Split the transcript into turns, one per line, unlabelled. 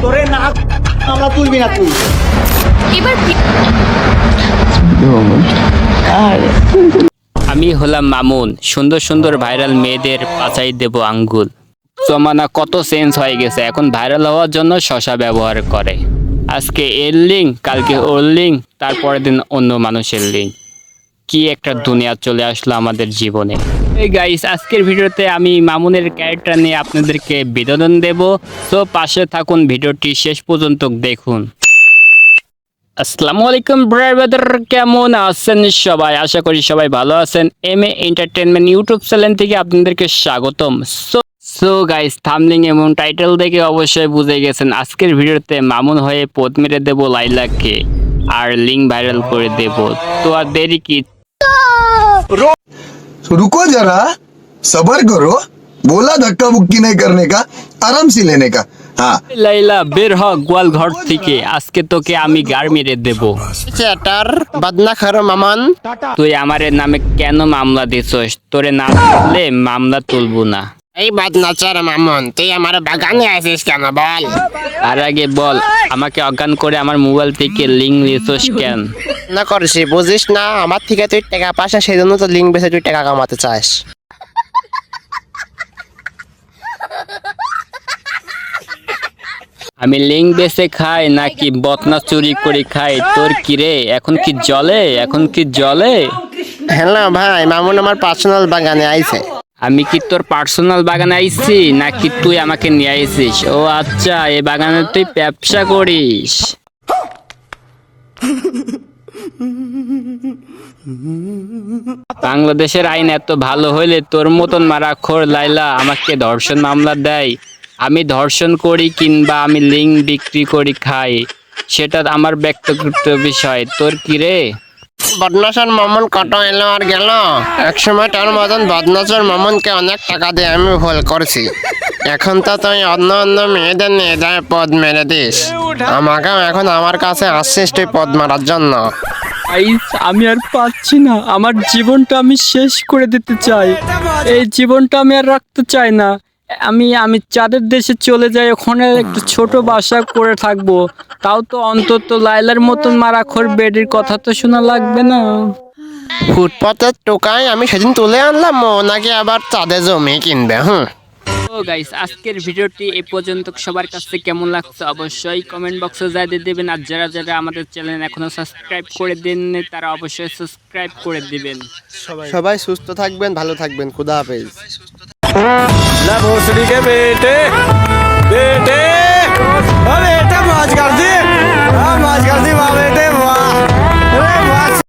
তোরে না আমরা তুলবি না তুই
এবার
আমি হলাম মামুন, সুন্দর সুন্দর ভাইরাল মেয়েদের পাচাই দেব আঙ্গুল। জমানা কত চেঞ্জ হয়ে গেছে, এখন ভাইরাল হওয়ার জন্য শশা ব্যবহার করে। আজকে এর লিঙ্ক, কালকে ওর লিঙ্ক, তারপরের দিন অন্য মানুষের লিঙ্ক। কি একটা দুনিয়া চলে আসলো আমাদের জীবনে। এই গাইস, আজকের ভিডিওতে আমি মামুনের ক্যারেক্টার নিয়ে আপনাদেরকে বিনোদন দেব। তো পাশে থাকুন, ভিডিওটি শেষ পর্যন্ত দেখুন। আসসালামু আলাইকুম ব্রাদার, কেমন আছেন সবাই? আশা করি সবাই ভালো আছেন। M A entertainment YouTube channel থেকে আপনাদেরকে স্বাগতম। সো গাইস, থাম্বনেল এবং টাইটেল দেখে অবশ্যই বুঝে গেছেন আজকের ভিডিওতে মামুন হয়ে পোদ মেরে দেবো লাইলাকে, আর লিঙ্ক ভাইরাল করে দেব। তো আর দেরি কি,
रुको जरा सबर करो बोला धक्का मुक्की नहीं करने का आराम से लेने का हाँ
লাইলা বের হ গোয়াল ঘর থেকে, আজকে তোকে আমি গাড় মেরে দেব।
চেটার বদনা খারো মামন।
তুই আমার নামে কেন মামলা দিছস? তোরে না তুললে মামলা তুলবো না।
এই বদনাচার মামন, তুই আমার বাগানে আসিস কেন বল?
আর আগে বল, আমাকে অজ্ঞান করে আমার মোবাইল থেকে লিঙ্ক দিছস কেন?
না করছি বুঝিস না, আমার থেকে তুই টাকা পাস, সেই জন্য তো লিঙ্ক বেছে তুই টাকা কামাতে চাস।
আমি লিঙ্ক বেচে খাই নাকি বদনা চুরি করে খাই? তোর কি রে, এখন কি জলে? এখন কি জলে?
হ্যালো ভাই, মামুন আমার পার্সোনাল বাগানে আইছে।
আমি কি তোর পার্সোনাল বাগানে আইছি নাকি তুই আমাকে নিয়ে আইছিস? ও আচ্ছা, এই বাগানে তুই ব্যবসা করিস। বাংলাদেশের আইন এত ভালো হইলে তোর মতন মারাখোর লাইলা আমাকে ধর্ষণ মামলা দেয়। আমি ধর্ষণ করি কিংবা আমি লিঙ্ক বিক্রি করি খাই, সেটা আমার ব্যক্তিগত বিষয়। তোর কি রে?
বদনাচার মামুন কত এলো আর গেল। একসময় তোর মতন বদনাচার মামুনকে অনেক টাকা দিয়ে আমি ভুল করছি। এখন তো তুই অন্য অন্য মেয়েদের নিয়ে যায় পদ মেরে দিস, আমাকেও এখন আমার কাছে আসছিস তুই পদ মারার জন্য।
আমি আর পাচ্ছি না, আমার জীবনটা আমি শেষ করে দিতে চাই। এই জীবনটা আমি আর রাখতে চাই না। আমি চাঁদের দেশে চলে যাই, ওখানে একটা ছোট বাসা করে থাকবো। তাও তো অন্তত লাইলার মতন মারাখোর বেডির কথা তো শোনা লাগবে না।
ফুটপাতের টোকায় আমি সেদিন তুলে আনলাম, ও নাকি আবার চাঁদে জমি কিনবে।
তো গাইস, আজকের ভিডিওটি এই পর্যন্ত। সবার কাছে কেমন লাগছে অবশ্যই কমেন্ট বক্সে জানিয়ে দেবেন। আর যারা যারা আমাদের চ্যানেল এখনো সাবস্ক্রাইব করে দেননি তারা অবশ্যই সাবস্ক্রাইব করে দিবেন।
সবাই সুস্থ থাকবেন, ভালো থাকবেন, খুদা হাফেজ।
भोसड़ी के बेटे बेटे अरे